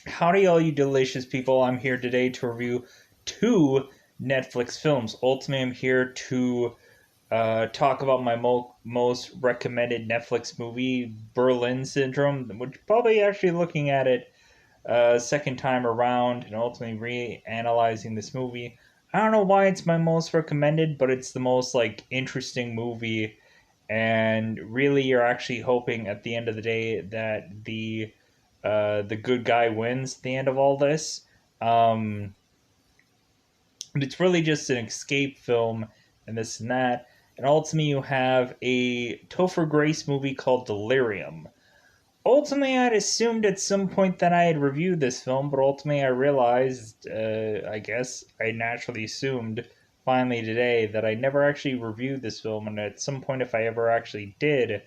Howdy, all you delicious people. I'm here today to review two Netflix films. Ultimately, I'm here to talk about my most recommended Netflix movie, Berlin Syndrome, which probably actually looking at it second time around and ultimately reanalyzing this movie. I don't know why it's my most recommended, but it's the most like interesting movie, and really, you're actually hoping at the end of the day that the good guy wins at the end of all this. Um, but it's really just an escape film and this and that. And ultimately, you have a Topher Grace movie called Delirium. Ultimately, I'd assumed at some point that I had reviewed this film, but ultimately, I realized, I guess I naturally assumed finally today that I never actually reviewed this film. And at some point, if I ever actually did,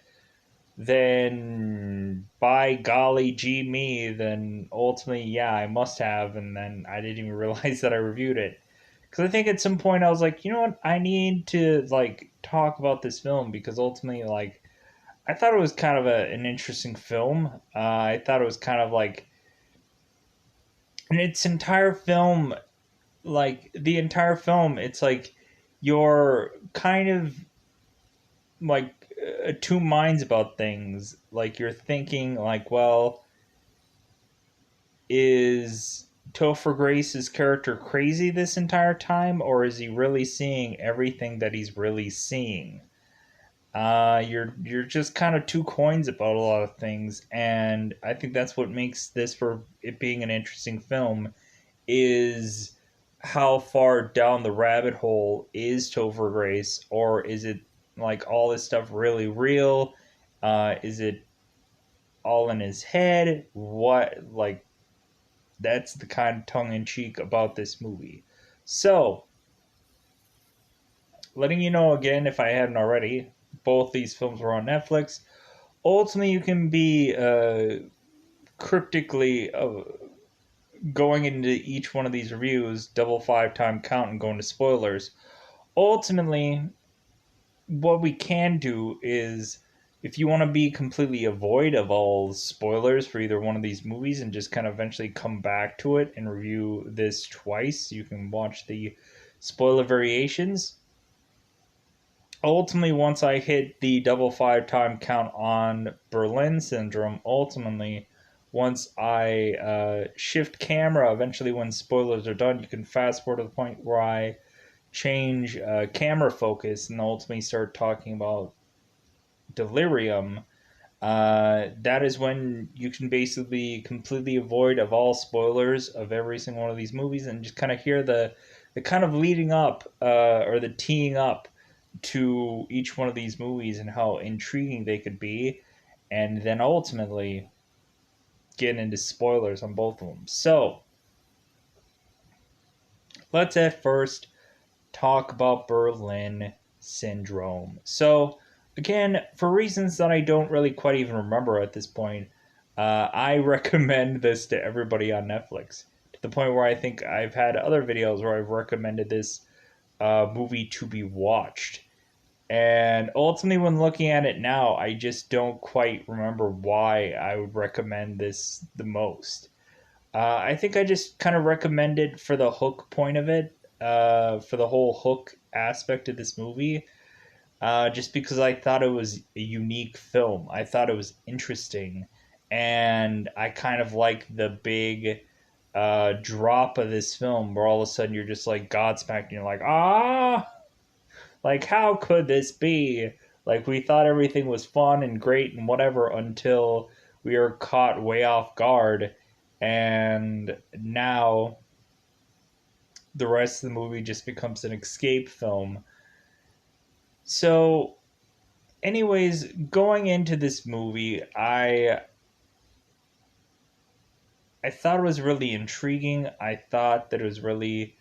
then by golly gee me, then ultimately, yeah, I must have. And then I didn't even realize that I reviewed it. Because I think at some point I was like, you know what, I need to like talk about this film because ultimately, like, I thought it was kind of an interesting film. I thought it was kind of like, and its entire film, like the entire film, it's like you're kind of like two minds about things. Like you're thinking, like, well, is Topher Grace's character crazy this entire time, or is he really seeing everything that he's really seeing? You're just kind of two coins about a lot of things, and I think that's what makes this for it being an interesting film is how far down the rabbit hole is Topher Grace, or is it like all this stuff really real? Is it all in his head? What like that's the kind of tongue in cheek about this movie. So, letting you know again, if I hadn't already, both these films were on Netflix. Ultimately, you can be cryptically going into each one of these reviews, double five time count, and going to spoilers. Ultimately, what we can do is if you want to be completely avoid of all spoilers for either one of these movies and just kind of eventually come back to it and review this twice, you can watch the spoiler variations. Ultimately, once I hit the double five time count on Berlin Syndrome, ultimately, once I shift camera, eventually when spoilers are done, you can fast forward to the point where I change camera focus and ultimately start talking about Delirium. That is when you can basically completely avoid of all spoilers of every single one of these movies and just kind of hear the kind of leading up or the teeing up to each one of these movies and how intriguing they could be, and then ultimately get into spoilers on both of them. So let's at first talk about Berlin Syndrome. So, again, for reasons that I don't really quite even remember at this point, I recommend this to everybody on Netflix. To the point where I think I've had other videos where I've recommended this movie to be watched. And ultimately, when looking at it now, I just don't quite remember why I would recommend this the most. I think I just kind of recommend it for the hook point of it, for the whole hook aspect of this movie, just because I thought it was a unique film. I thought it was interesting, and I kind of like the big drop of this film where all of a sudden you're just like Godsmacked and you're like, ah, like how could this be? Like we thought everything was fun and great and whatever until we were caught way off guard, and now the rest of the movie just becomes an escape film. So, anyways, going into this movie, I thought it was really intriguing. I thought that it was really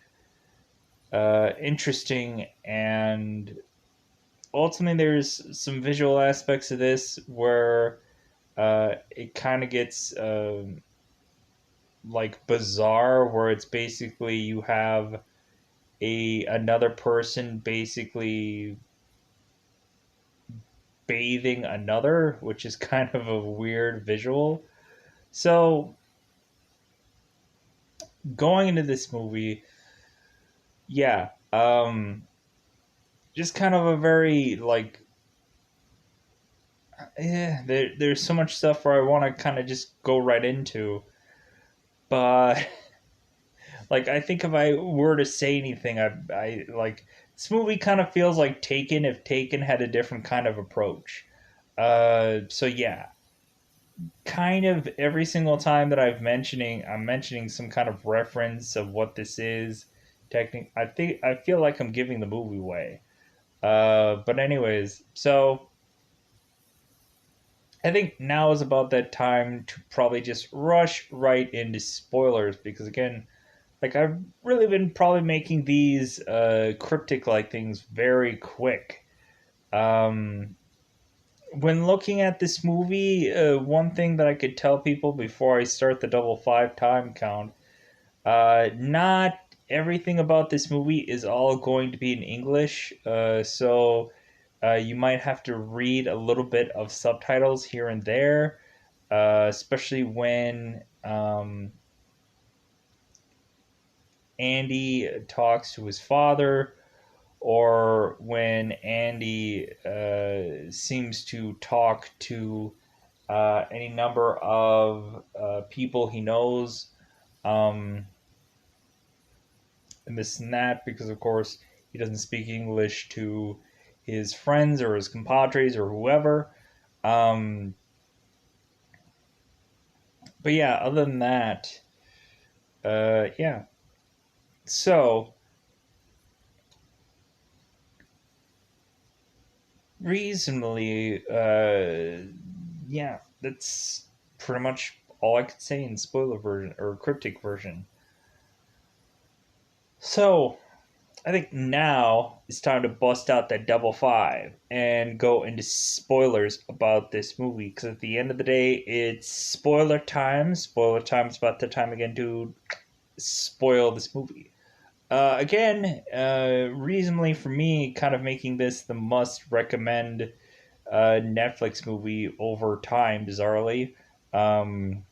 interesting, and ultimately, there's some visual aspects of this where it kind of gets like bizarre, where it's basically you have a another person basically bathing another, which is kind of a weird visual. So going into this movie, yeah, just kind of a very like, there's so much stuff where I want to kind of just go right into, but like I think if I were to say anything, I like this movie kind of feels like Taken if Taken had a different kind of approach. So yeah, kind of every single time that I'm mentioning some kind of reference of what this is. I feel like I'm giving the movie away. But anyways, so I think now is about that time to probably just rush right into spoilers because again, like I've really been probably making these cryptic like things very quick. Um, when looking at this movie, one thing that I could tell people before I start the double five time count, not everything about this movie is all going to be in English. So you might have to read a little bit of subtitles here and there, especially when Andy talks to his father or when Andy seems to talk to any number of people he knows, um, and this and that, because of course he doesn't speak English to his friends or his compadres or whoever. Um, but yeah, other than that, yeah. So reasonably, yeah, that's pretty much all I could say in spoiler version or cryptic version. So I think now it's time to bust out that double five and go into spoilers about this movie. Because at the end of the day, it's spoiler time. Spoiler time is about the time again to spoil this movie. Again, reasonably for me, kind of making this the must recommend Netflix movie over time, bizarrely. Um,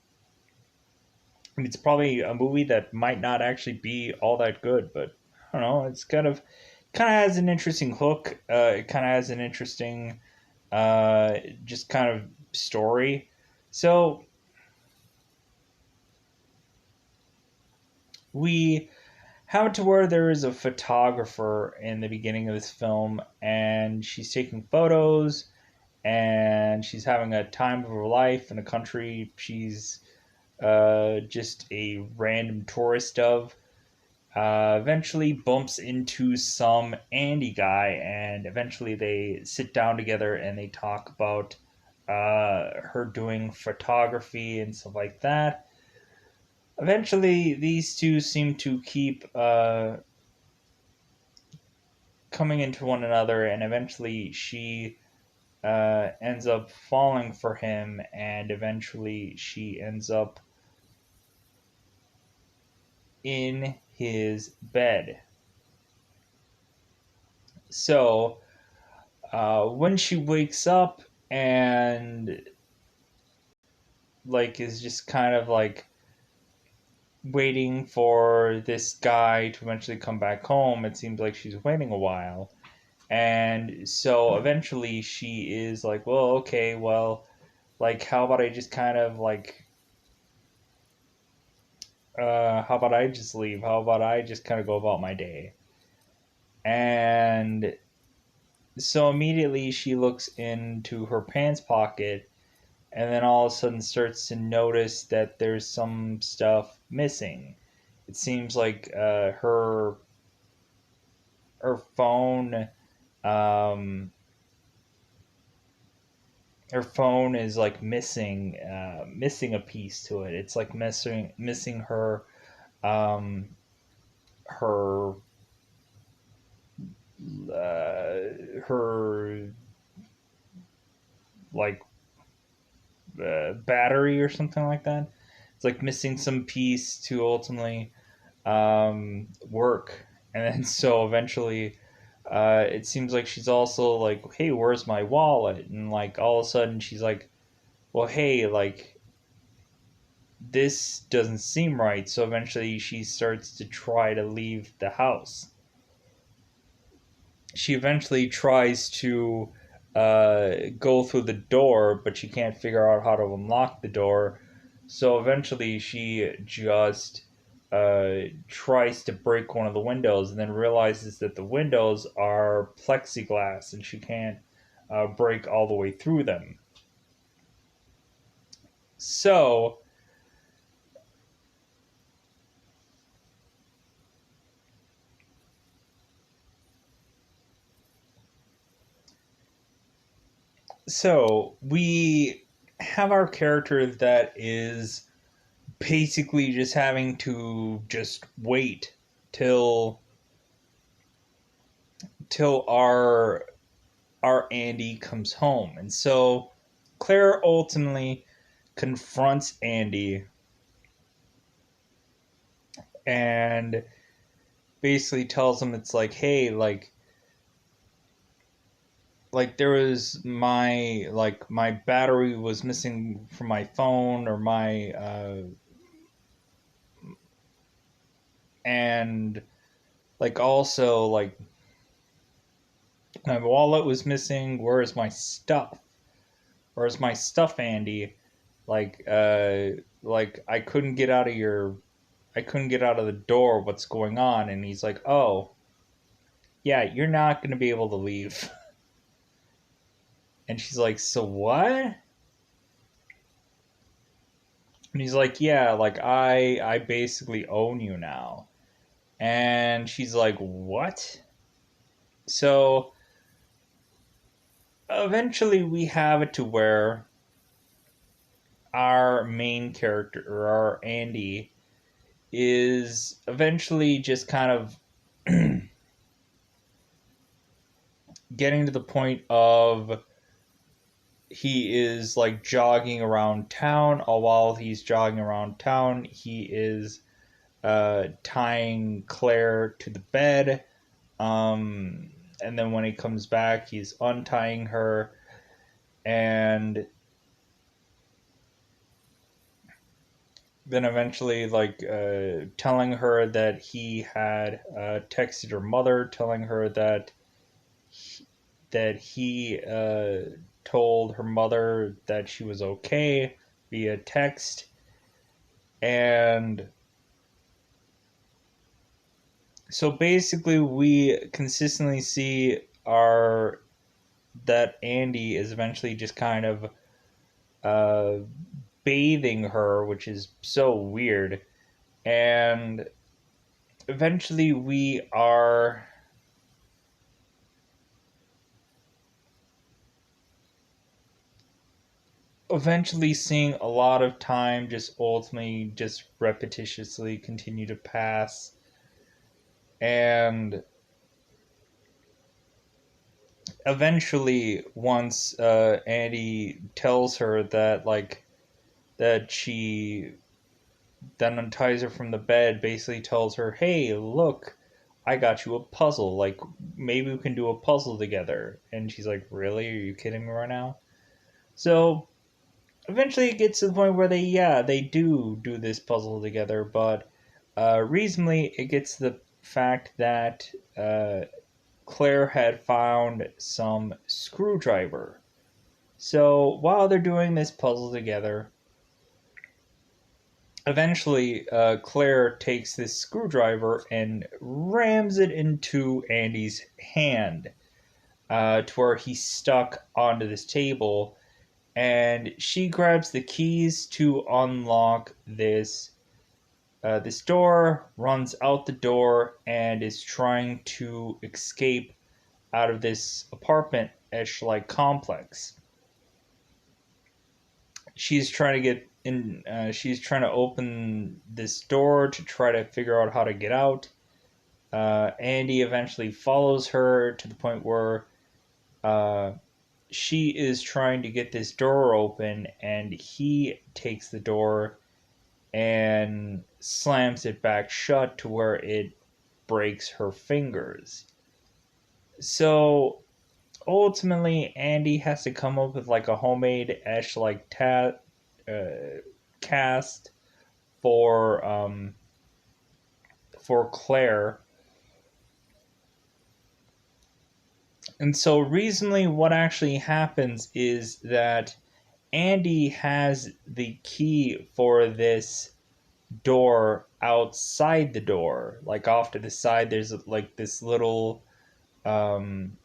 I mean, it's probably a movie that might not actually be all that good, but I don't know. It's kind of has an interesting hook. It kind of has an interesting, just kind of story. So we have it to where there is a photographer in the beginning of this film, and she's taking photos, and she's having a time of her life in a country she's just a random tourist of. Eventually bumps into some Andy guy, and eventually they sit down together and they talk about her doing photography and stuff like that. Eventually, these two seem to keep coming into one another, and eventually she ends up falling for him, and eventually she ends up in his bed. So when she wakes up and like is just kind of like waiting for this guy to eventually come back home, it seems like she's waiting a while. And so eventually she is like, well, okay, well, like, how about I just kind of like, how about I just leave? How about I just kind of go about my day? And so immediately she looks into her pants pocket and then all of a sudden starts to notice that there's some stuff missing. It seems like her phone, um, her phone is like missing a piece to it. It's like missing um, her her like battery or something like that. It's like missing some piece to ultimately work, and then so eventually, it seems like she's also like, "Hey, where's my wallet?" And like all of a sudden, she's like, "Well, hey, like this doesn't seem right. So eventually she starts to try to leave the house. She eventually tries to go through the door, but she can't figure out how to unlock the door. So eventually she just tries to break one of the windows and then realizes that the windows are plexiglass and she can't break all the way through them. So we have our character that is basically just having to just wait till our Andy comes home. And so Claire ultimately confronts Andy and basically tells him it's like, hey, there was my battery was missing from my phone or my and also my wallet was missing. Where's my stuff? Where's my stuff, Andy? Like I couldn't get out of the door. What's going on? And he's like, oh, yeah, you're not going to be able to leave. And she's like, so what? And he's like, yeah, I basically own you now. And she's like, what? So eventually we have it to where our main character, or our Andy, is eventually just kind of getting to the point of he is jogging around town. While he's jogging around town, he is tying Claire to the bed. And then when he comes back, he's untying her and then eventually telling her that he had texted her mother, telling her that he told her mother that she was okay via text. And so basically we consistently see that Andy is eventually just kind of bathing her, which is so weird. And eventually we are seeing a lot of time just ultimately just repetitiously continue to pass. And eventually, once Andy tells her that she then unties her from the bed, basically tells her, hey, look, I got you a puzzle. Maybe we can do a puzzle together. And she's like, really? Are you kidding me right now? So eventually it gets to the point where they do this puzzle together, but reasonably it gets to the fact that Claire had found some screwdriver. So while they're doing this puzzle together, eventually Claire takes this screwdriver and rams it into Andy's hand to where he's stuck onto this table. And she grabs the keys to unlock this door, runs out the door, and is trying to escape out of this apartment-ish complex. She's trying to get in. She's trying to open this door to try to figure out how to get out. Andy eventually follows her to the point where she is trying to get this door open, and he takes the door and slams it back shut to where it breaks her fingers. So ultimately, Andy has to come up with a homemade cast for Claire. And so recently what actually happens is that Andy has the key for this door outside the door. Like off to the side there's like um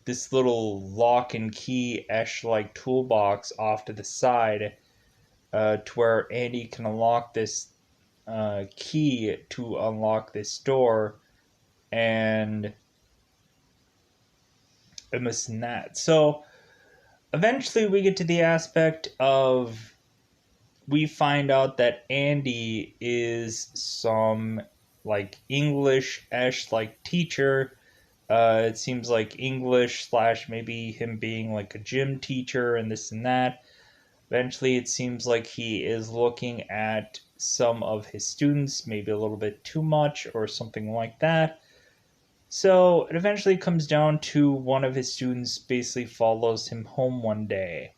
this little lock and key esh like toolbox off to the side, to where Andy can unlock this key to unlock this door, and this and that. So eventually we get to the aspect of, we find out that Andy is some like English-esh like teacher. It seems like English slash maybe him being like a gym teacher and this and that. Eventually, it seems like he is looking at some of his students, maybe a little bit too much or something like that. So it eventually comes down to one of his students basically follows him home one day.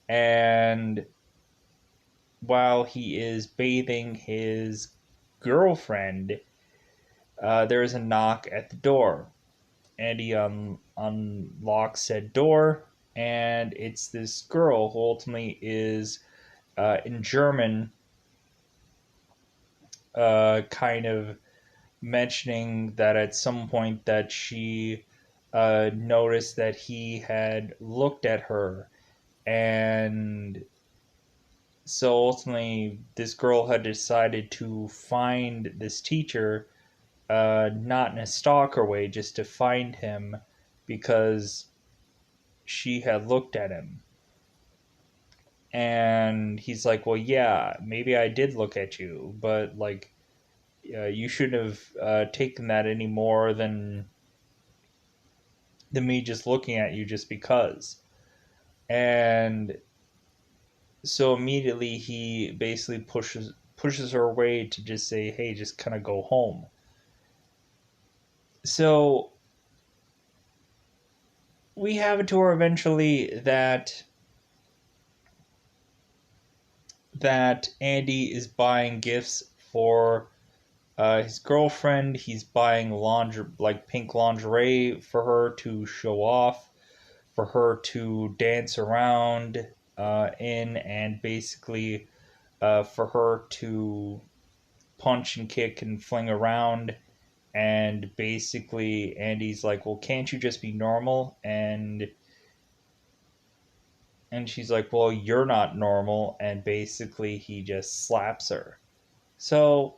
And while he is bathing his girlfriend, there is a knock at the door. And he unlocks said door, and it's this girl who ultimately is, in German, kind of mentioning that at some point that she noticed that he had looked at her, and so ultimately this girl had decided to find this teacher, not in a stalker way, just to find him because she had looked at him. And he's like, well, yeah, maybe I did look at you, but like, you shouldn't have taken that any more than me just looking at you just because. And so immediately he basically pushes her away to just say, hey, just kind of go home. So we have it to where eventually that Andy is buying gifts for his girlfriend. He's buying like pink lingerie for her to show off, for her to dance around in, and basically for her to punch and kick and fling around. And basically, Andy's like, "Well, can't you just be normal?" And she's like, "Well, you're not normal." And basically, he just slaps her. So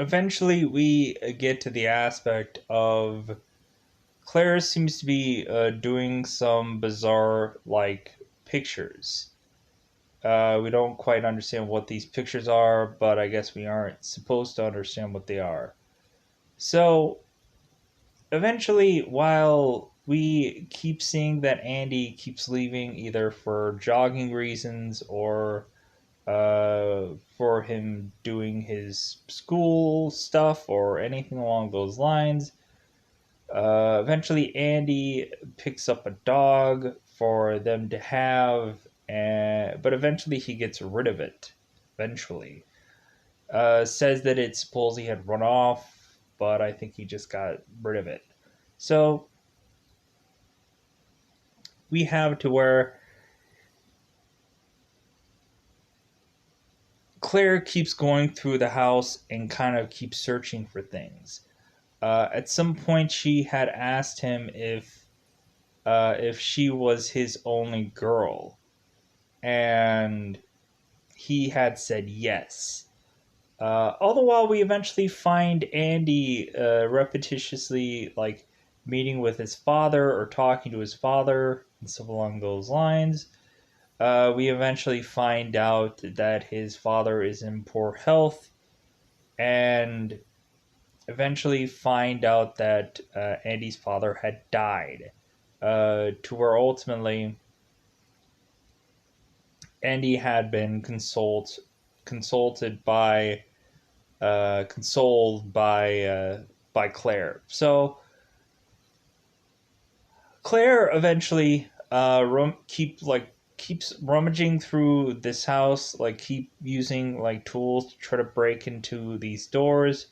eventually, we get to the aspect of Claire seems to be doing some bizarre like pictures. We don't quite understand what these pictures are, but I guess we aren't supposed to understand what they are. So eventually, while we keep seeing that Andy keeps leaving either for jogging reasons or for him doing his school stuff or anything along those lines, eventually Andy picks up a dog for them to have, but eventually he gets rid of it. Eventually. Says that it's supposed he had run off, but I think he just got rid of it. So we have to where Claire keeps going through the house and kind of keeps searching for things. At some point, she had asked him if she was his only girl, and he had said yes. All the while, we eventually find Andy repetitiously like meeting with his father or talking to his father and stuff along those lines. We eventually find out that his father is in poor health, and eventually find out that Andy's father had died. To where ultimately Andy had been consulted by consoled by Claire. So Claire eventually keeps rummaging through this house, like keep using like tools to try to break into these doors.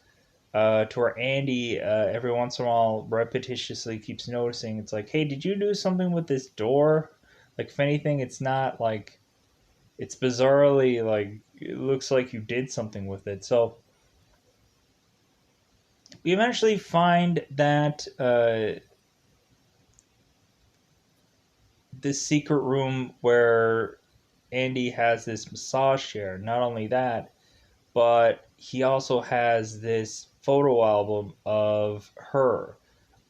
To where Andy, every once in a while, repetitiously keeps noticing. It's like, hey, did you do something with this door? Like, if anything, it's not like it's bizarrely like it looks like you did something with it. So we eventually find that this secret room where Andy has this massage chair. Not only that, but he also has this photo album of her,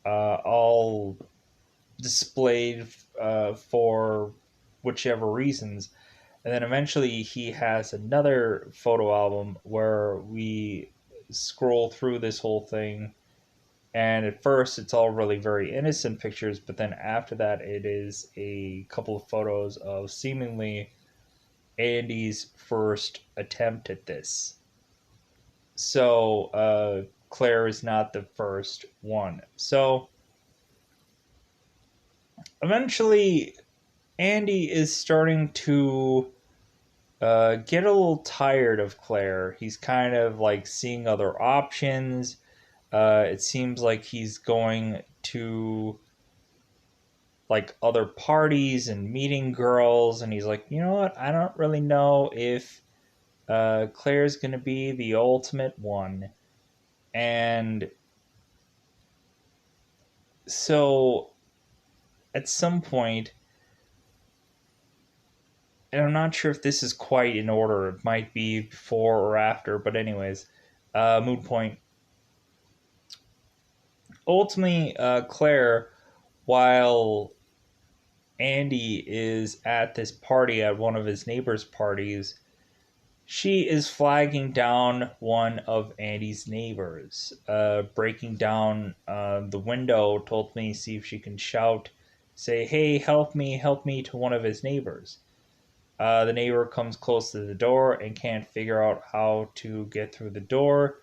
all displayed for whichever reasons. And then eventually he has another photo album where we scroll through this whole thing. And at first, it's all really very innocent pictures, but then after that, it is a couple of photos of seemingly Andy's first attempt at this. So Claire is not the first one. So eventually, Andy is starting to get a little tired of Claire. He's kind of like seeing other options. It seems like he's going to like other parties and meeting girls, and he's like, you know what? I don't really know if Claire's going to be the ultimate one. And so at some point, and I'm not sure if this is quite in order, it might be before or after, but anyways, mood point. Ultimately, Claire, while Andy is at this party at one of his neighbor's parties, she is flagging down one of Andy's neighbors, breaking down the window, told me see if she can shout, say, hey, help me to one of his neighbors. The neighbor comes close to the door and can't figure out how to get through the door.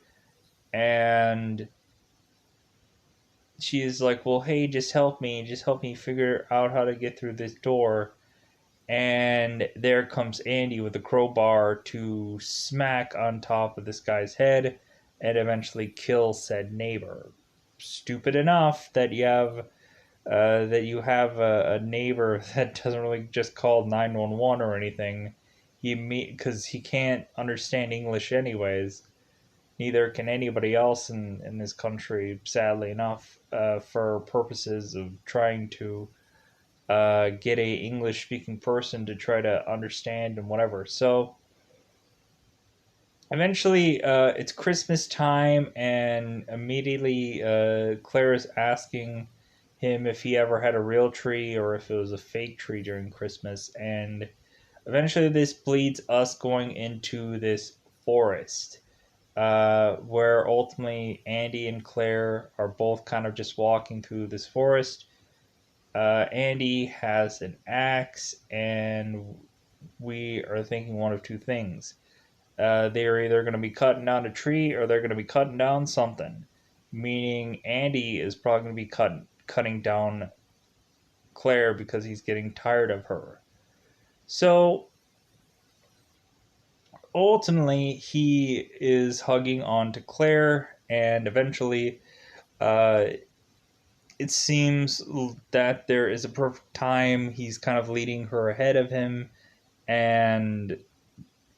And she is like, well, hey, just help me figure out how to get through this door. And there comes Andy with a crowbar to smack on top of this guy's head and eventually kill said neighbor. Stupid enough that you have a neighbor that doesn't really just call 911 or anything. Because he can't understand English anyways. Neither can anybody else in this country, sadly enough, for purposes of trying to get a English speaking person to try to understand and whatever. So eventually, it's Christmas time, and immediately Claire is asking him if he ever had a real tree or if it was a fake tree during Christmas. And eventually, this bleeds us going into this forest. Where ultimately Andy and Claire are both kind of just walking through this forest. Andy has an axe, and we are thinking one of two things. They are either going to be cutting down a tree or they're going to be cutting down something. Meaning Andy is probably going to be cutting down Claire because he's getting tired of her. So ultimately, he is hugging on to Claire, and eventually, uh, it seems that there is a perfect time. He's kind of leading her ahead of him, and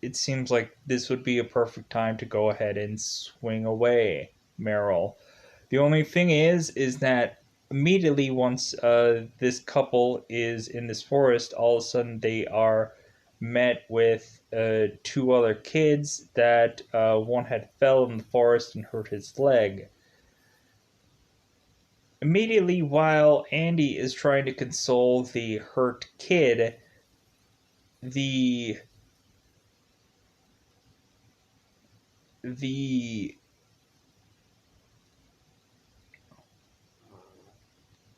it seems like this would be a perfect time to go ahead and swing away, Meryl. The only thing is that immediately once this couple is in this forest, all of a sudden they are met with two other kids that one had fell in the forest and hurt his leg. Immediately, while Andy is trying to console the hurt kid, the the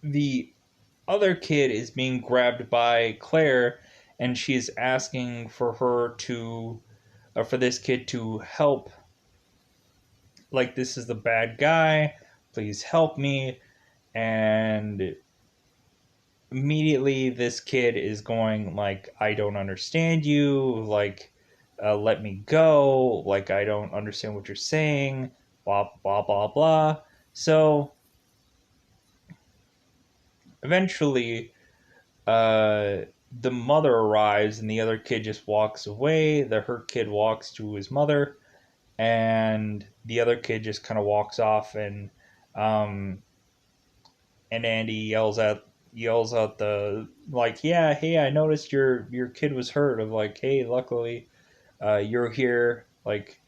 the other kid is being grabbed by Claire, and she's asking for her to for this kid to help, like, this is the bad guy, please help me. And immediately this kid is going like, I don't understand you, like, let me go, like, I don't understand what you're saying, blah blah blah blah. So eventually the mother arrives and the other kid just walks away. The hurt kid walks to his mother, and the other kid just kind of walks off, um and Andy yells out the like, yeah, hey, I noticed your kid was hurt. Of like, hey, luckily you're here. Like,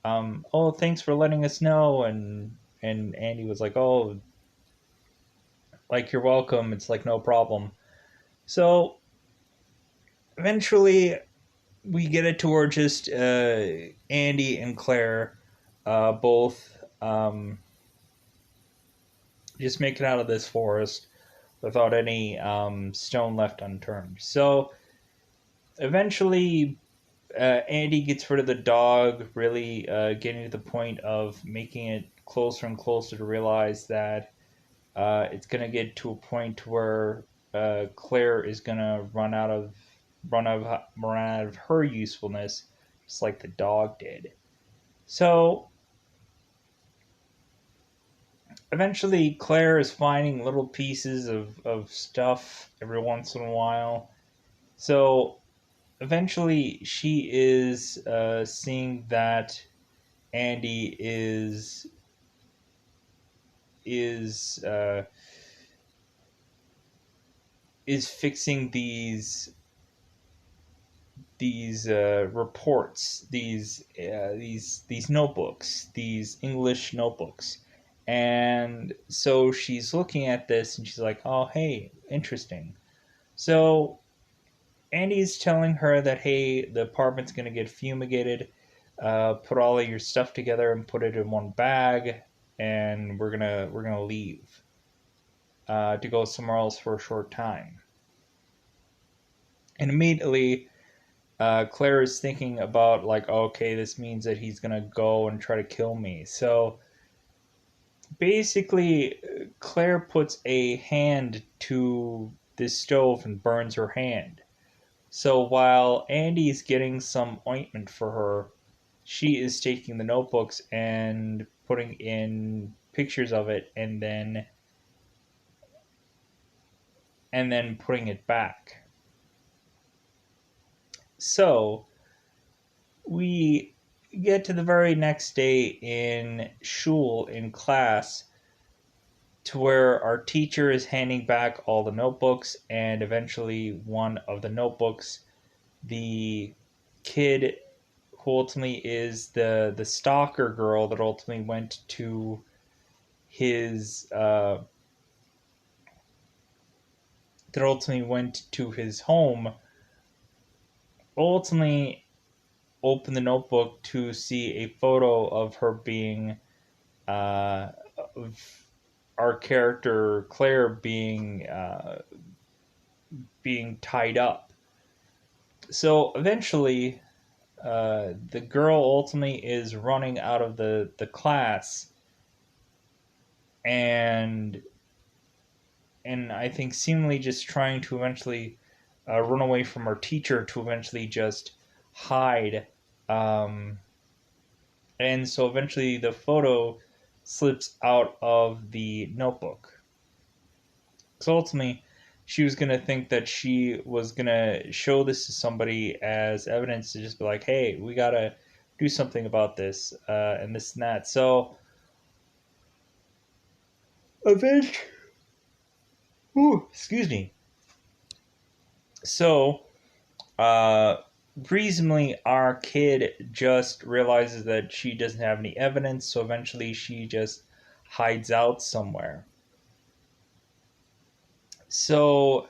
oh, thanks for letting us know. And Andy was like, oh, like, you're welcome. It's like no problem. So eventually we get it to where just Andy and Claire both just make it out of this forest without any stone left unturned. So eventually, Andy gets rid of the dog, really getting to the point of making it closer and closer to realize that it's going to get to a point where Claire is going to run out of her usefulness, just like the dog did. So eventually, Claire is finding little pieces of stuff every once in a while. So eventually, she is seeing that Andy is uh, is fixing these reports, these notebooks, these English notebooks, and so she's looking at this and she's like, "Oh, hey, interesting." So Andy's telling her that, hey, the apartment's gonna get fumigated. Put all of your stuff together and put it in one bag, and we're gonna leave to go somewhere else for a short time. And immediately, Claire is thinking about like, okay, this means that he's gonna go and try to kill me. So basically, Claire puts a hand to this stove and burns her hand. So while Andy's getting some ointment for her, she is taking the notebooks and putting in pictures of it, and then putting it back. So we get to the very next day in shul, in class, to where our teacher is handing back all the notebooks, and eventually one of the notebooks, the kid who ultimately is the stalker girl that ultimately went to his home, ultimately opened the notebook to see a photo of her being of our character Claire being tied up. So eventually, the girl ultimately is running out of the class, and I think seemingly just trying to eventually run away from her teacher to eventually just hide. Um, and so eventually the photo slips out of the notebook. So ultimately, she was going to think that she was going to show this to somebody as evidence to just be like, hey, we got to do something about this and this and that. So eventually, excuse me. So Uh, reasonably, our kid just realizes that she doesn't have any evidence, so eventually she just hides out somewhere. So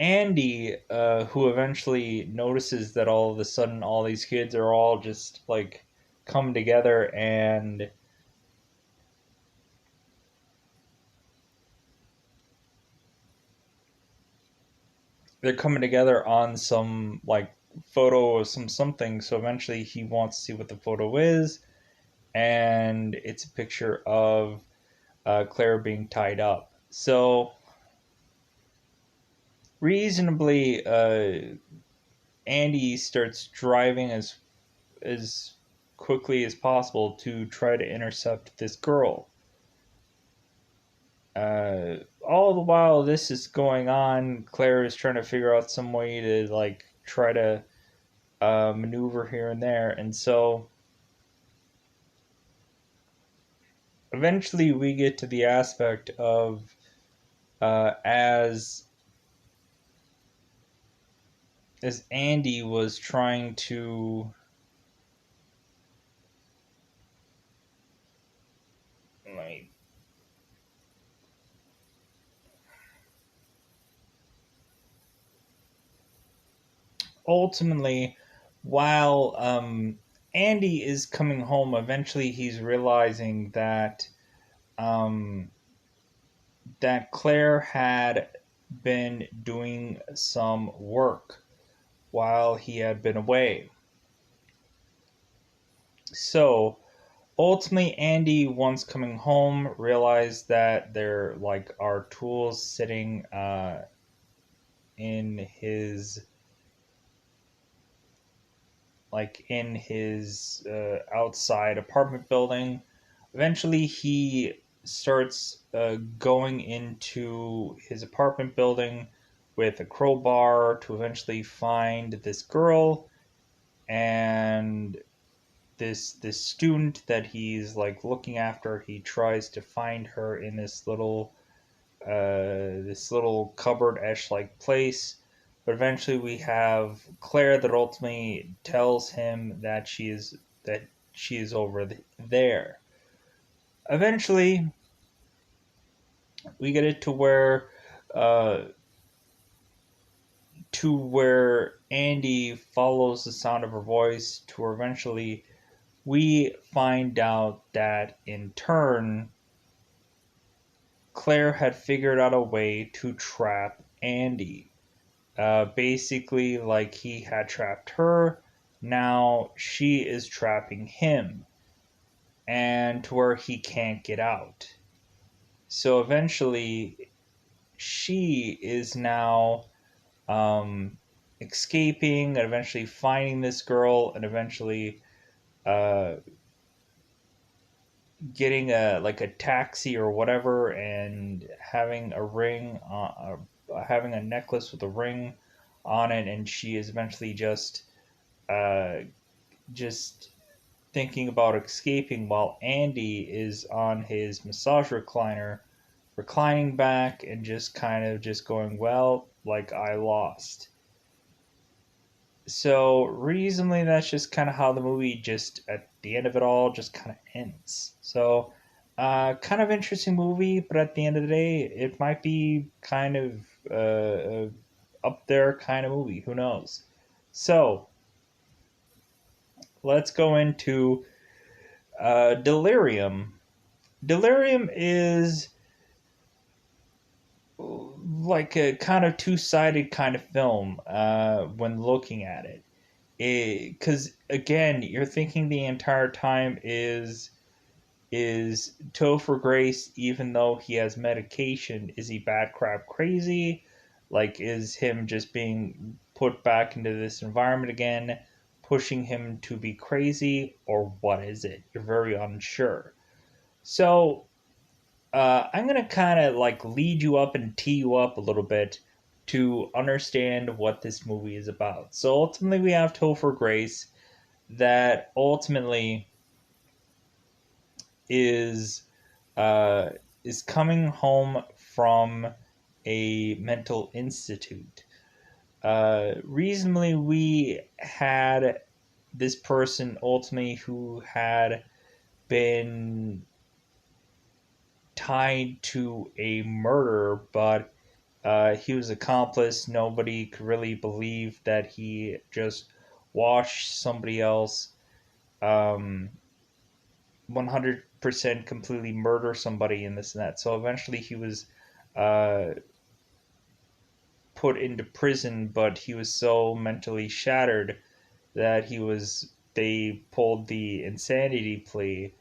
Andy, who eventually notices that all of a sudden all these kids are all just like come together, and they're coming together on some like photo or something. So eventually he wants to see what the photo is, and it's a picture of Claire being tied up. So reasonably, Andy starts driving as quickly as possible to try to intercept this girl. All the while this is going on, Claire is trying to figure out some way to like try to maneuver here and there, and so eventually we get to the aspect of as Andy was trying to like ultimately while Andy is coming home, eventually he's realizing um, that Claire had been doing some work while he had been away. So ultimately, Andy, once coming home, realized that there like are tools sitting in his outside apartment building. Eventually, he starts going into his apartment building with a crowbar to eventually find this girl and this student that he's like looking after. He tries to find her in this little cupboard-ish like place. But eventually, we have Claire that ultimately tells him that she is over there. Eventually, we get it uh, to where Andy follows the sound of her voice to where eventually we find out that in turn Claire had figured out a way to trap Andy. Basically, like he had trapped her, now she is trapping him, and to where he can't get out. So eventually, she is now um, escaping and eventually finding this girl and eventually uh, getting a taxi or whatever and having a ring having a necklace with a ring on it, and she is eventually uh, just thinking about escaping while Andy is on his massage recliner reclining back and just kind of just going, well, like I lost. So reasonably, that's just kind of how the movie just at the end of it all just kind of ends. So kind of interesting movie, but at the end of the day, it might be kind of up there kind of movie. Who knows? So let's go into Delirium. Delirium is like a kind of two-sided kind of film when looking at it. Because again, you're thinking the entire time is Topher Grace, even though he has medication, is he bad crap crazy? Like, is him just being put back into this environment again, pushing him to be crazy, or what is it? You're very unsure. So, I'm gonna kind of like lead you up and tee you up a little bit to understand what this movie is about. So ultimately, we have Topher Grace that ultimately is uh, is coming home from a mental institute. Reasonably, we had this person ultimately who had been tied to a murder, but he was accomplice. Nobody could really believe that he just watched somebody else 100% completely murder somebody in this and that. So eventually he was uh, put into prison, but he was so mentally shattered that they pulled the insanity plea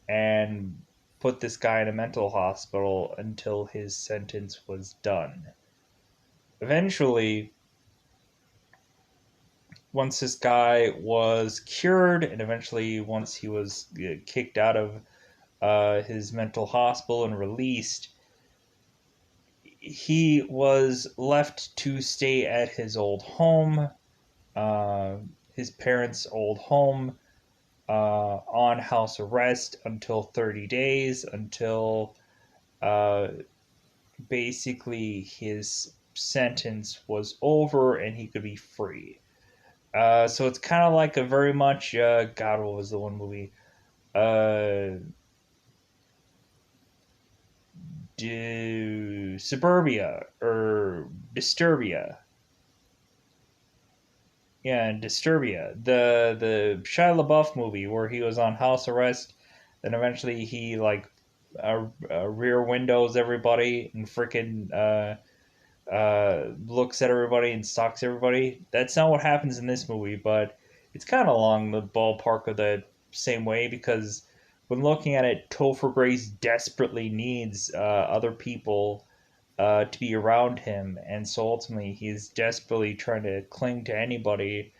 and put this guy in a mental hospital until his sentence was done. eventually, once this guy was cured, and eventually once he was kicked out of his mental hospital and released, he was left to stay at his old home, uh, his parents' old home, on house arrest until 30 days, until uh, basically his sentence was over and he could be free. So it's kind of like a very much, God, what was the one movie? Suburbia or Disturbia. Yeah, and Disturbia, the Shia LaBeouf movie where he was on house arrest, then eventually he like rear windows everybody and freaking looks at everybody and stalks everybody. That's not what happens in this movie, but it's kind of along the ballpark of the same way because when looking at it, Topher Grace desperately needs other people to be around him, and so ultimately he's desperately trying to cling to anybody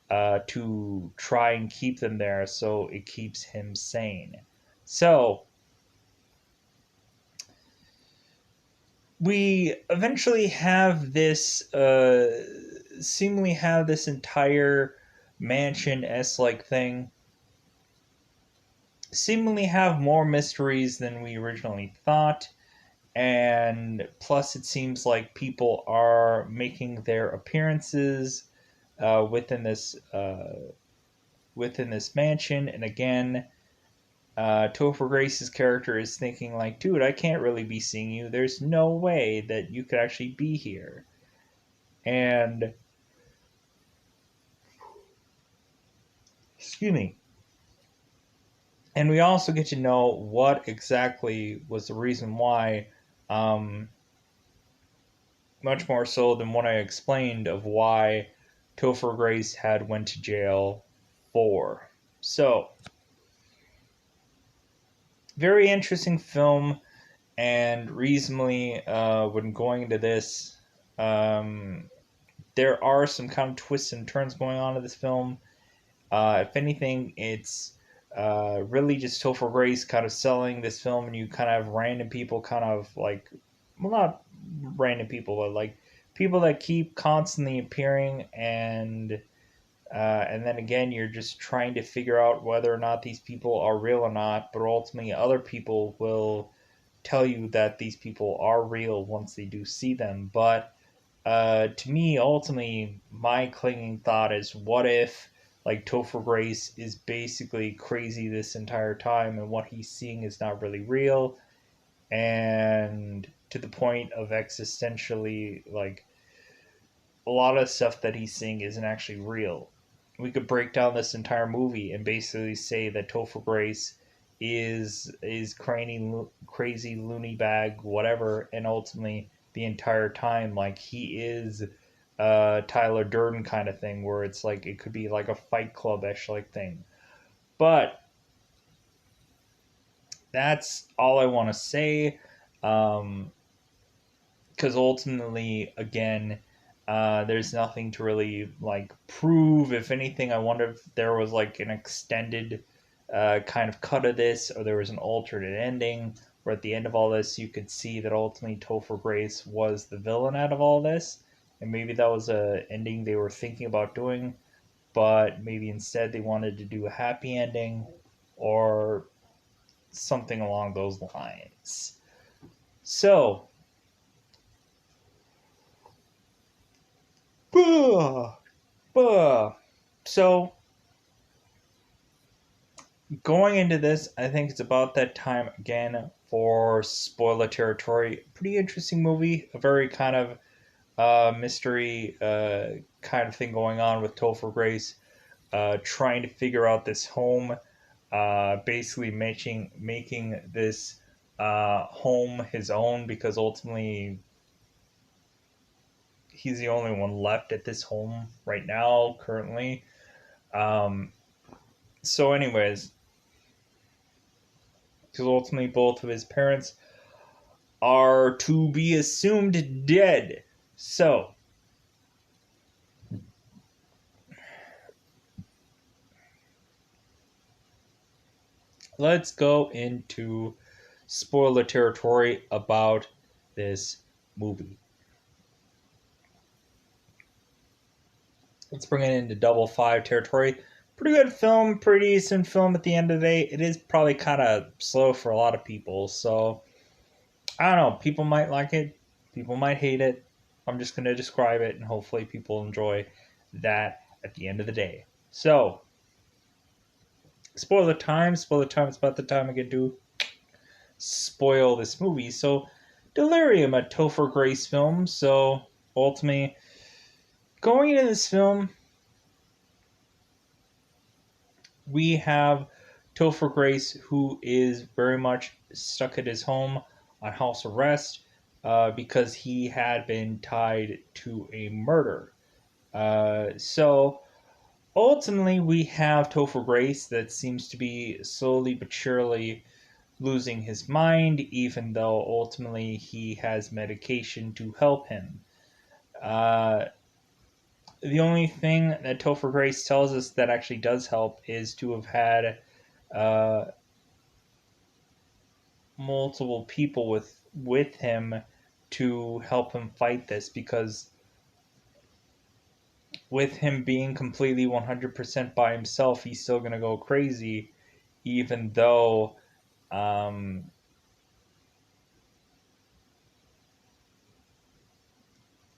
to try and keep them there so it keeps him sane. So we eventually have this seemingly have this entire mansion s like thing, seemingly have more mysteries than we originally thought, and plus it seems like people are making their appearances within this mansion. And again, Topher Grace's character is thinking like, dude, I can't really be seeing you. There's no way that you could actually be here. And excuse me. And we also get to know what exactly was the reason why, um, much more so than what I explained of why Topher Grace had went to jail for. So, very interesting film, and reasonably, when going into this, um, there are some kind of twists and turns going on in this film. If anything, it's really just Topher Grace kind of selling this film, and you kind of have random people, kind of like, well, not random people, but like people that keep constantly appearing, and then again, you're just trying to figure out whether or not these people are real or not. But ultimately, other people will tell you that these people are real once they do see them. But to me, ultimately, my clinging thought is, what if, like, Topher Grace is basically crazy this entire time, and what he's seeing is not really real, and to the point of existentially, like, a lot of stuff that he's seeing isn't actually real. We could break down this entire movie and basically say that Topher Grace is crazy loony bag whatever, and ultimately the entire time like he is Tyler Durden kind of thing, where it's like it could be like a Fight Club-ish like thing. But that's all I want to say. Um, because ultimately, again, there's nothing to really like prove. If anything, I wonder if there was like an extended kind of cut of this, or there was an alternate ending where at the end of all this you could see that ultimately Topher Grace was the villain out of all this, and maybe that was a ending they were thinking about doing, but maybe instead they wanted to do a happy ending or something along those lines. So, buh, buh. So going into this, I think it's about that time again for spoiler territory. Pretty interesting movie, a very kind of mystery kind of thing going on with Topher Grace, trying to figure out this home, basically making this home his own, because ultimately he's the only one left at this home right now, currently. Um, so, anyways, because ultimately both of his parents are to be assumed dead. So, let's go into spoiler territory about this movie. Let's bring it into double five territory. Pretty good film, pretty decent film at the end of the day. It is probably kind of slow for a lot of people, so I don't know. People might like it, people might hate it. I'm just going to describe it, and hopefully, people enjoy that at the end of the day. So, spoiler time. Spoiler time. It's about the time I get to spoil this movie. So, Delirium, a Topher Grace film. So, ultimately, going into this film, we have Topher Grace, who is very much stuck at his home on house arrest because he had been tied to a murder. So ultimately, we have Topher Grace that seems to be slowly but surely losing his mind, even though ultimately he has medication to help him. Uh, the only thing that Topher Grace tells us that actually does help is to have had uh, multiple people with him to help him fight this, because with him being completely 100% by himself, he's still going to go crazy, even though um,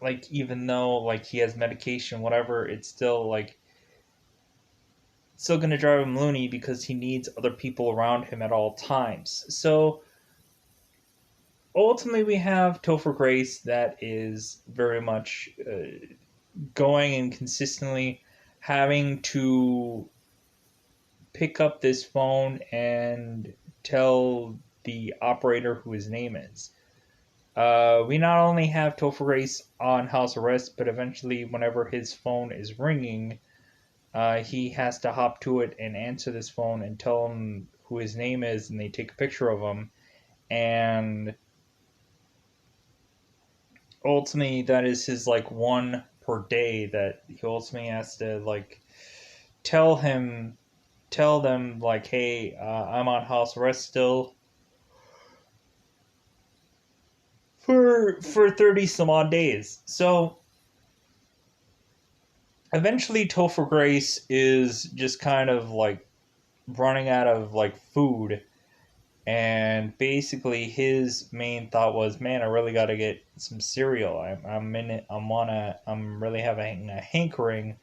like he has medication, whatever, it's still going to drive him loony because he needs other people around him at all times. So ultimately, we have Topher Grace that is very much going and consistently having to pick up this phone and tell the operator who his name is. We not only have Topher Grace on house arrest, but eventually, whenever his phone is ringing, he has to hop to it and answer this phone and tell him who his name is, and they take a picture of him. And ultimately, that is his one per day that he ultimately has to tell him tell them hey, I'm on house arrest still for 30 some odd days. So eventually Topher Grace is just kind of running out of food, and basically his main thought was, man, I really got to get some cereal. I'm in it. I'm really having a hankering.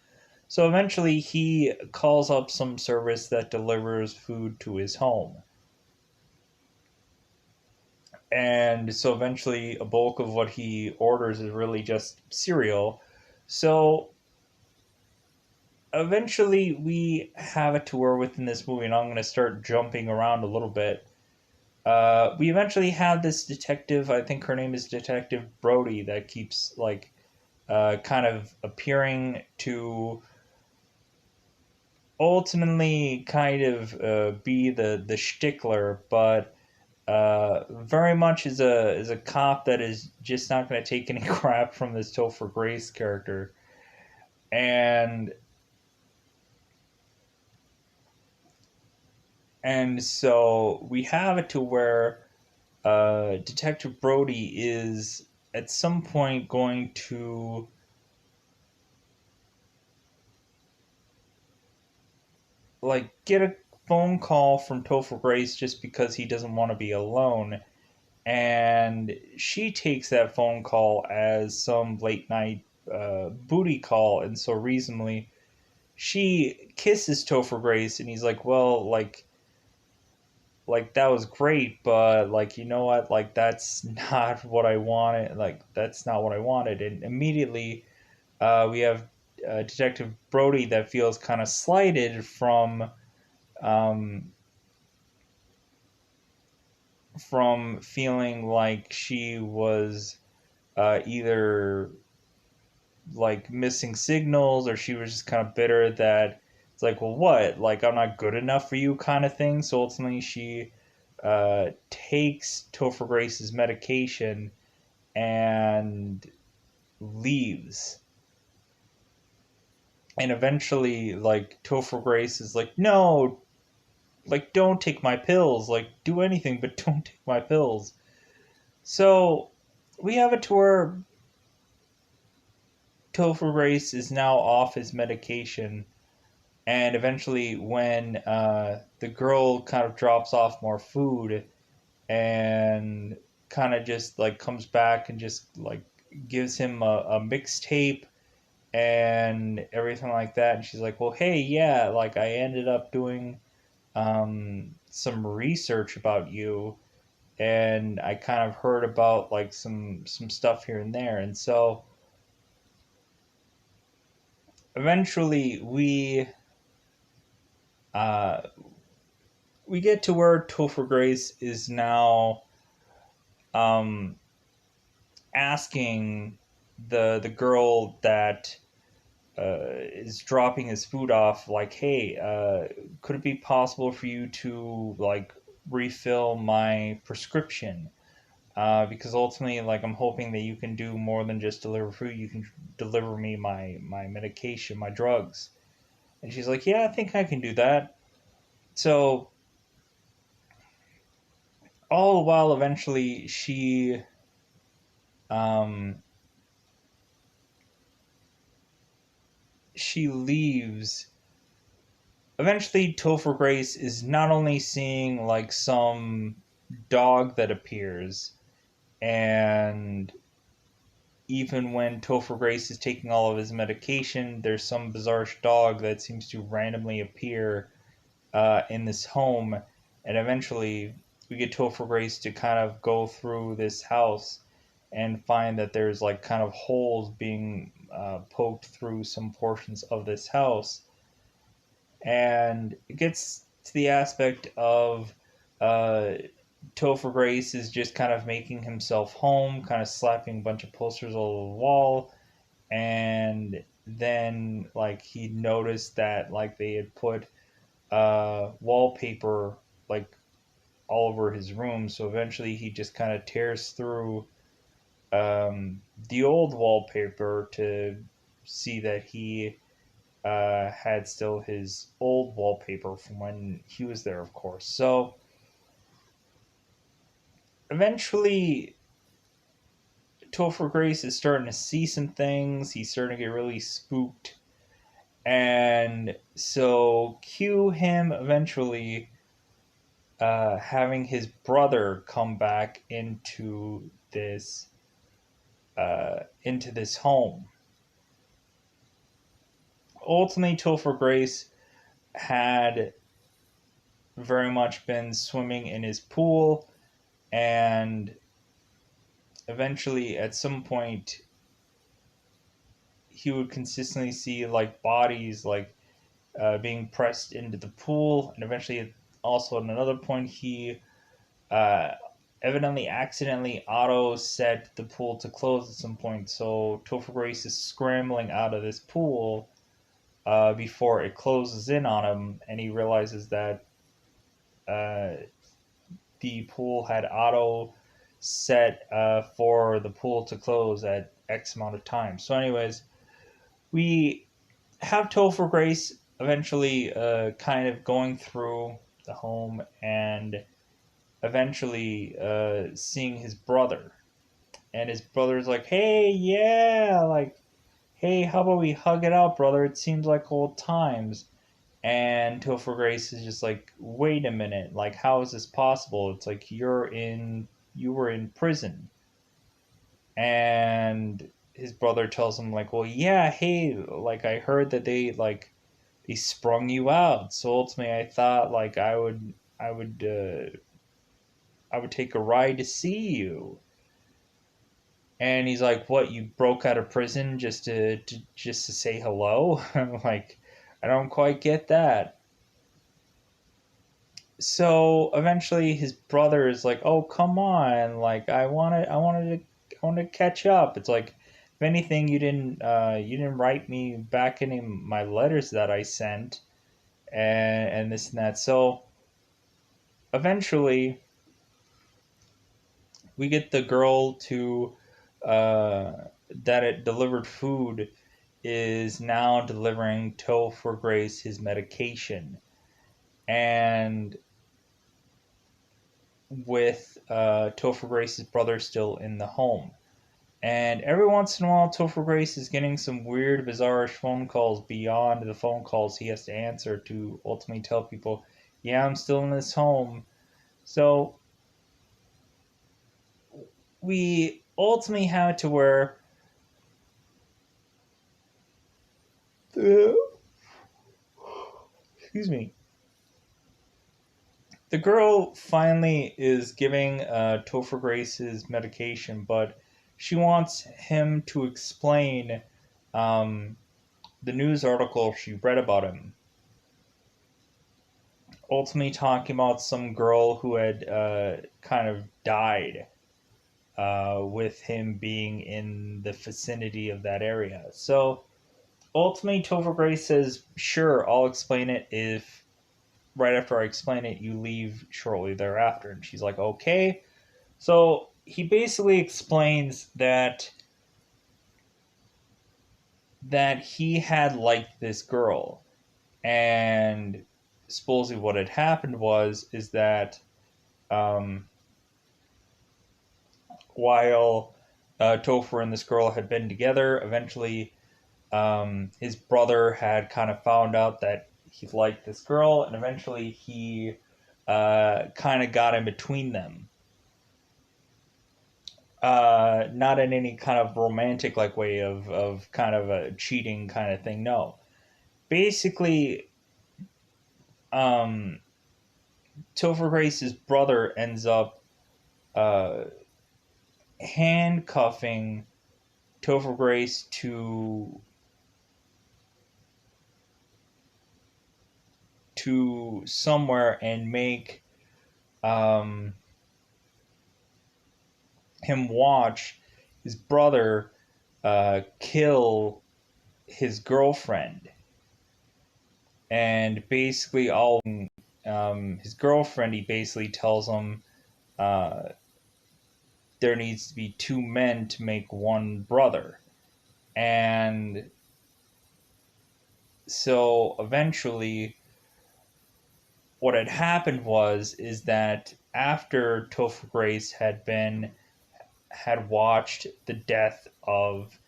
So eventually he calls up some service that delivers food to his home. And so eventually a bulk of what he orders is really just cereal. So eventually we have a tour within this movie, and I'm going to start jumping around a little bit. We eventually have this detective, I think her name is Detective Brody, that keeps kind of appearing to ultimately kind of be the stickler, but very much is a cop that is just not going to take any crap from this Topher Grace character. And so we have it to where Detective Brody is at some point going to get a phone call from Topher Grace just because he doesn't want to be alone, and she takes that phone call as some late night booty call, and so reasonably she kisses Topher Grace, and he's like, well, that was great, but you know what, that's not what I wanted. That's not what I wanted. And immediately we have Detective Brody that feels kind of slighted um, from feeling like she was either missing signals, or she was just kind of bitter that it's well, what, I'm not good enough for you, kind of thing. So ultimately she takes Topher Grace's medication and leaves. And eventually Topher Grace is no, like, don't take my pills. Like, do anything, but don't take my pills. So we have it to where Topher Grace is now off his medication, and eventually, when the girl kind of drops off more food and kind of just like comes back and just like gives him a mixtape and everything like that, and she's like, well, hey, yeah, like I ended up doing some research about you, and I kind of heard about like some stuff here and there, and so eventually uh, we get to where Topher Grace is now um, asking the girl that is dropping his food off, like, hey, could it be possible for you to like refill my prescription? Because ultimately, like, I'm hoping that you can do more than just deliver food. You can deliver me my medication, my drugs. And she's like, yeah, I think I can do that. So all the while, eventually, um, she leaves. Eventually, Topher Grace is not only seeing like some dog that appears, and even when Topher Grace is taking all of his medication, there's some bizarre dog that seems to randomly appear in this home, and eventually we get Topher Grace to kind of go through this house and find that there's like kind of holes being poked through some portions of this house, and it gets to the aspect of uh, Topher Grace is just kind of making himself home, kind of slapping a bunch of posters all over the wall, and then like he noticed that like they had put wallpaper like all over his room. So eventually he just kind of tears through the old wallpaper to see that he had still his old wallpaper from when he was there, of course. So eventually, Topher Grace is starting to see some things. He's starting to get really spooked. And so, cue him eventually having his brother come back into this home. Ultimately, Topher Grace had very much been swimming in his pool, and eventually, at some point, he would consistently see like bodies like being pressed into the pool, and eventually, also at another point, he uh, evidently accidentally auto set the pool to close at some point. So Topher Grace is scrambling out of this pool before it closes in on him, and he realizes that uh, the pool had auto set for the pool to close at X amount of time. So, anyways, we have Topher Grace eventually kind of going through the home and eventually seeing his brother. And his brother's like, hey, yeah, like, hey, how about we hug it out, brother? It seems like old times. And Topher Grace is just like, wait a minute, like, how is this possible? It's like you were in prison. And his brother tells him like, well, yeah, hey, like I heard that they sprung you out. So ultimately, I thought like I would I would take a ride to see you. And he's like, what, you broke out of prison just to say hello? I'm like, I don't quite get that. So eventually his brother is like, oh, come on, like I wanted to catch up. It's like, if anything, you didn't write me back any of my letters that I sent, and this and that. So eventually we get the girl to that it delivered food is now delivering Topher Grace his medication. and with Topher Grace's brother still in the home. And every once in a while, Topher Grace is getting some weird, bizarre phone calls beyond the phone calls he has to answer to ultimately tell people, yeah, I'm still in this home. So we ultimately had to where excuse me, the girl finally is giving Topher Grace his medication, but she wants him to explain um, the news article she read about him. Ultimately, talking about some girl who had kind of died with him being in the vicinity of that area. So ultimately, Topher Grace says, "Sure, I'll explain it if right after I explain it, you leave shortly thereafter." And she's like, "Okay." So he basically explains that he had liked this girl, and supposedly what had happened is that um, while Topher and this girl had been together, eventually his brother had kind of found out that he liked this girl, and eventually he kind of got in between them. Not in any kind of romantic like way of kind of a cheating kind of thing. No, basically, um, Topher Grace's brother ends up uh, handcuffing Topher Grace to somewhere and make um, him watch his brother kill his girlfriend, and basically all his girlfriend, he basically tells him uh, there needs to be two men to make one brother. And so eventually what had happened is that after Topher Grace had watched the death of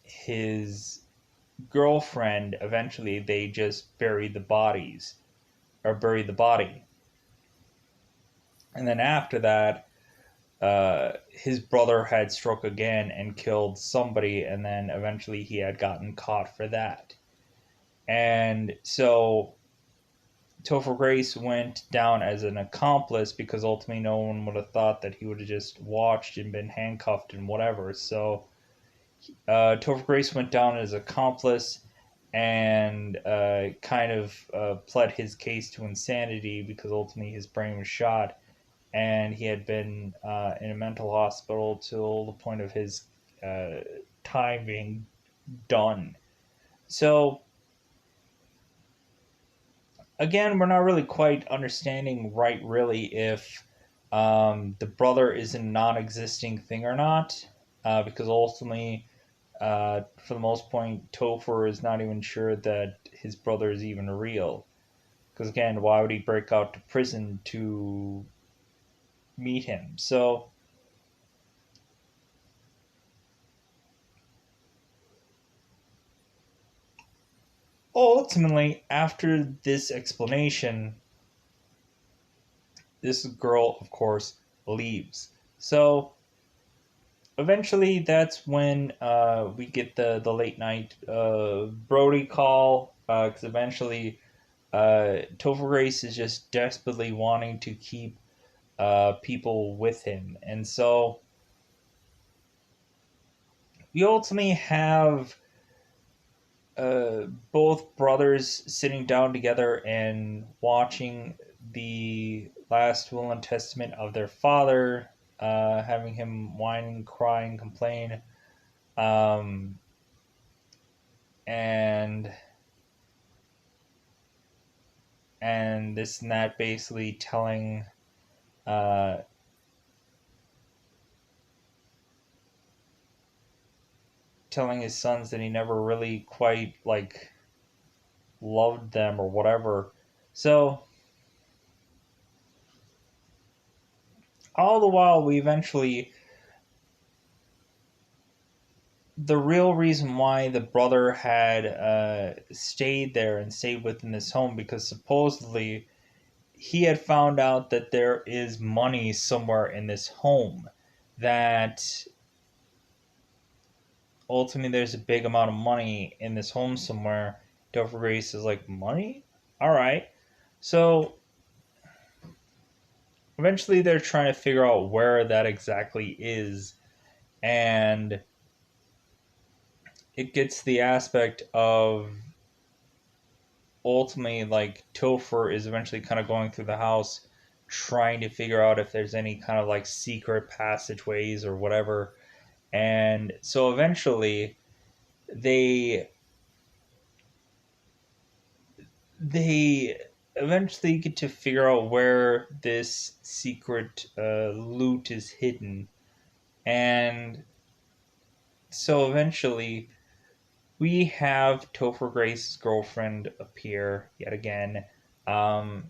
his girlfriend, eventually they just buried the body. And then after that, his brother had struck again and killed somebody, and then eventually he had gotten caught for that. And so Topher Grace went down as an accomplice because ultimately no one would have thought that he would have just watched and been handcuffed and whatever. So Topher Grace went down as accomplice and kind of pled his case to insanity because ultimately his brain was shot and he had been in a mental hospital till the point of his uh, time being done. So again, we're not really quite understanding right really if the brother is a non-existing thing or not, because ultimately, for the most point, Topher is not even sure that his brother is even real. Because again, why would he break out to prison to meet him? So ultimately, after this explanation, this girl, of course, leaves. So eventually, that's when we get the late night Brody call. Because eventually, Topher Grace is just desperately wanting to keep people with him, and so we ultimately have both brothers sitting down together and watching the last will and testament of their father, having him whine, cry, and complain, um, and this and that, basically uh, telling his sons that he never really quite like loved them or whatever. So all the while, we eventually, the real reason why the brother had stayed there and stayed within this home, because supposedly he had found out that there is money somewhere in this home, that ultimately there's a big amount of money in this home somewhere. Topher Grace is like, money? All right. So eventually they're trying to figure out where that exactly is. And it gets the aspect of ultimately, like, Topher is eventually kind of going through the house trying to figure out if there's any kind of like secret passageways or whatever. And so eventually they they eventually get to figure out where this secret loot is hidden. And so eventually we have Topher Grace's girlfriend appear yet again. Um,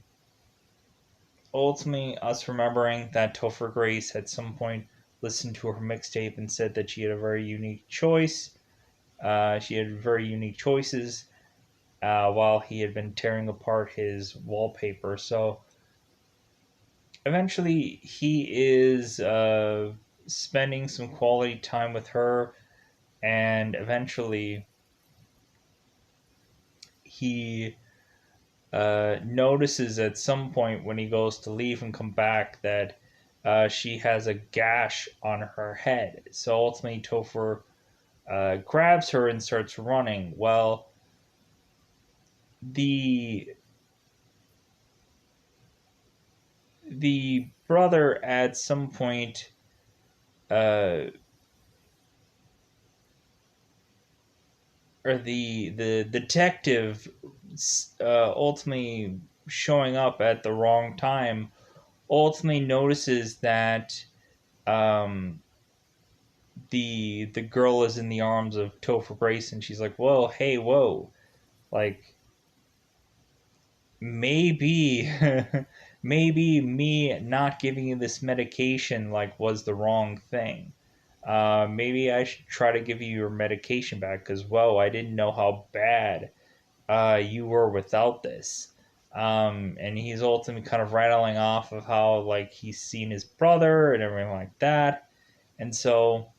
Ultimately, us remembering that Topher Grace at some point listened to her mixtape and said that she had a very unique choice. She had very unique choices while he had been tearing apart his wallpaper. So eventually, he is spending some quality time with her, and eventually, he notices at some point when he goes to leave and come back that she has a gash on her head. So ultimately, Topher grabs her and starts running. Well, the the brother at some point, uh, or the detective, ultimately showing up at the wrong time, ultimately notices that um, the girl is in the arms of Topher Grace, and she's like, "Whoa, hey, whoa!" Like maybe, maybe me not giving you this medication like was the wrong thing. Maybe I should try to give you your medication back because whoa, I didn't know how bad you were without this. And he's ultimately kind of rattling off of how like he's seen his brother and everything like that, and so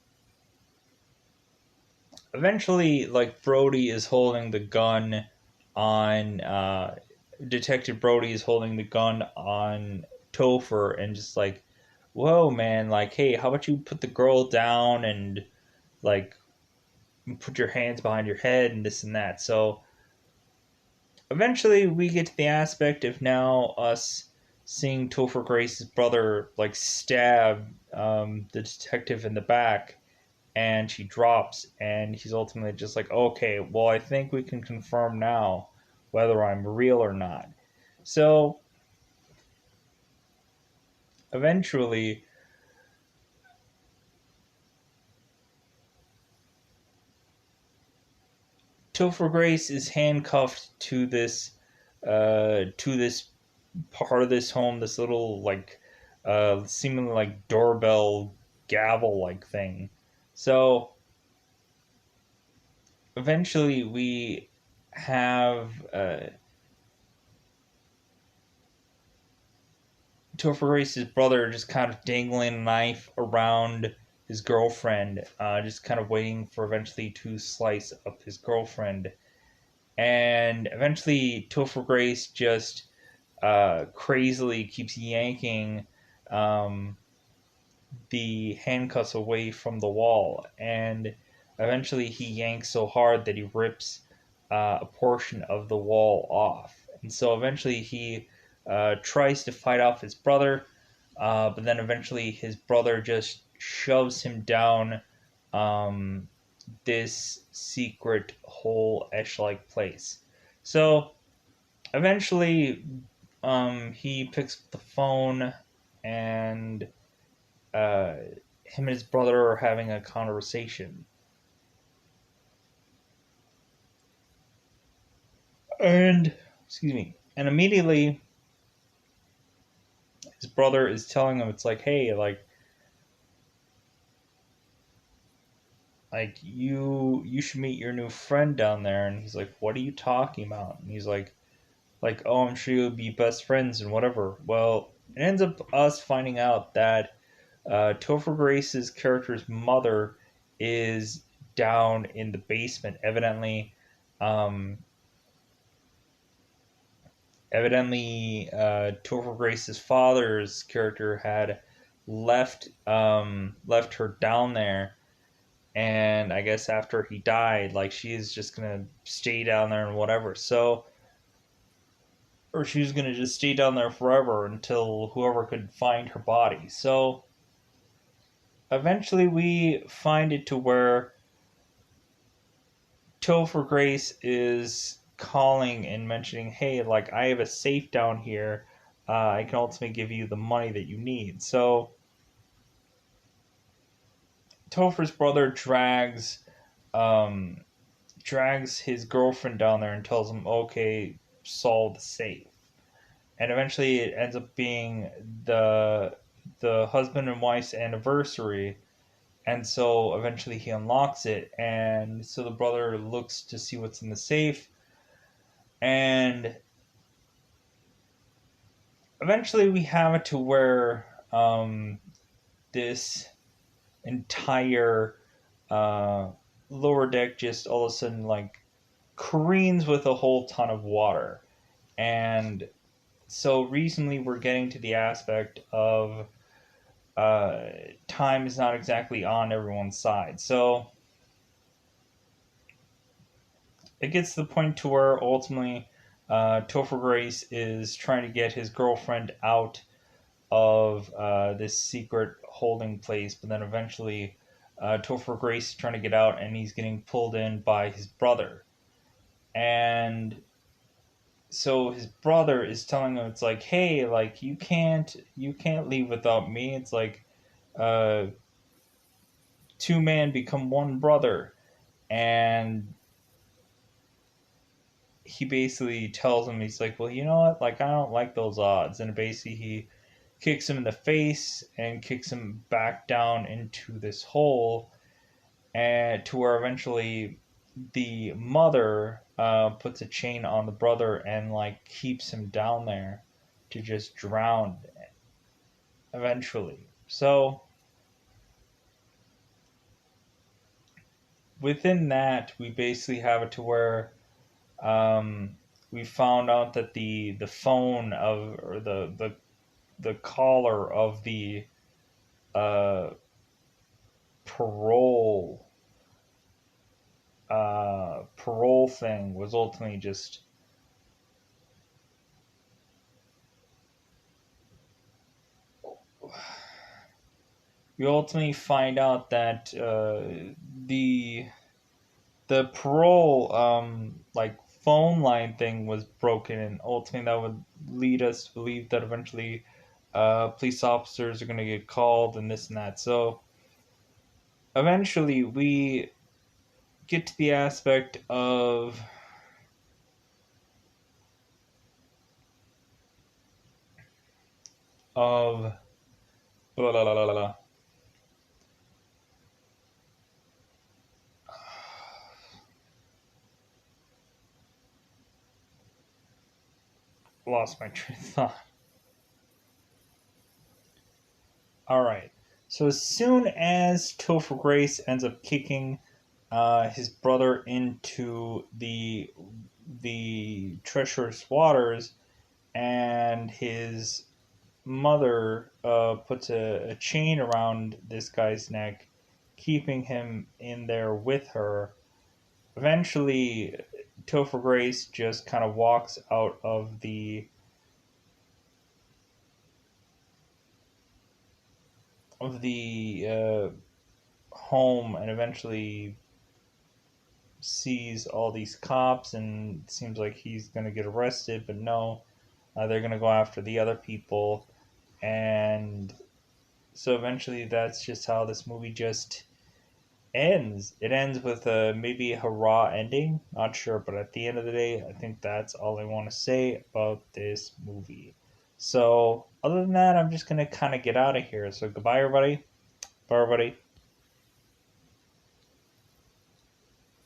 eventually, like Brody is holding the gun on Detective Brody is holding the gun on Topher and just like, whoa, man, like, hey, how about you put the girl down and like put your hands behind your head and this and that. So eventually, we get to the aspect of now us seeing Topher Grace's brother like stab the detective in the back, and she drops, and he's ultimately just like, okay, well, I think we can confirm now whether I'm real or not. So eventually, Topher Grace is handcuffed to this part of this home, this little like seemingly like doorbell gavel like thing. So eventually we have Topher Grace's brother just kind of dangling a knife around his girlfriend, just kind of waiting for eventually to slice up his girlfriend. And eventually, Topher Grace just crazily keeps yanking um, the handcuffs away from the wall. And eventually, he yanks so hard that he rips a portion of the wall off. And so eventually, he tries to fight off his brother, but then eventually, his brother just shoves him down um, this secret hole esh like place. So eventually, he picks up the phone, and uh, him and his brother are having a conversation. And, excuse me. And immediately his brother is telling him, it's like, hey, you should meet your new friend down there. And he's like, what are you talking about? And he's like, oh, I'm sure you'll be best friends and whatever. Well, it ends up us finding out that Topher Grace's character's mother is down in the basement. Um, evidently, Topher Grace's father's character had left her down there, and I guess after he died, like she's just gonna stay down there and whatever. So, or she was gonna just stay down there forever until whoever could find her body. So eventually, we find it to where Topher Grace is calling and mentioning, "Hey, like I have a safe down here. I can ultimately give you the money that you need." So Topher's brother um, drags his girlfriend down there and tells him, "Okay, solve the safe." And eventually, it ends up being the the husband and wife's anniversary, and so eventually he unlocks it, and so the brother looks to see what's in the safe, and eventually we have it to where this entire uh, lower deck just all of a sudden like careens with a whole ton of water. And so recently we're getting to the aspect of uh, time is not exactly on everyone's side. So it gets to the point to where ultimately Topher Grace is trying to get his girlfriend out of this secret holding place, but then eventually Topher Grace is trying to get out, and he's getting pulled in by his brother. And so his brother is telling him, it's like, hey, like you can't leave without me. It's like uh, two men become one brother, and he basically tells him, he's like, well, you know what, like I don't like those odds, and basically he kicks him in the face and kicks him back down into this hole, and to where eventually the mother puts a chain on the brother and like keeps him down there to just drown eventually. So within that, we basically have it to where um, we found out that the phone of or the caller of the uh, parole parole thing was ultimately just we ultimately find out that the the parole like phone line thing was broken, and ultimately that would lead us to believe that eventually police officers are going to get called and this and that. So eventually we get to the aspect of blah, blah, blah, blah, blah. Lost my train of thought. All right. So as soon as Topher Grace ends up kicking his brother into the treacherous waters, and his mother puts a chain around this guy's neck, keeping him in there with her. Eventually, Topher Grace just kind of walks out of the home, and eventually sees all these cops, and it seems like he's going to get arrested, but no, they're going to go after the other people. And so eventually that's just how this movie just ends. It ends with a maybe a hurrah ending. Not sure, but at the end of the day, I think that's all I want to say about this movie. So, other than that, I'm just gonna kind of get out of here. So, goodbye, everybody. Bye, everybody.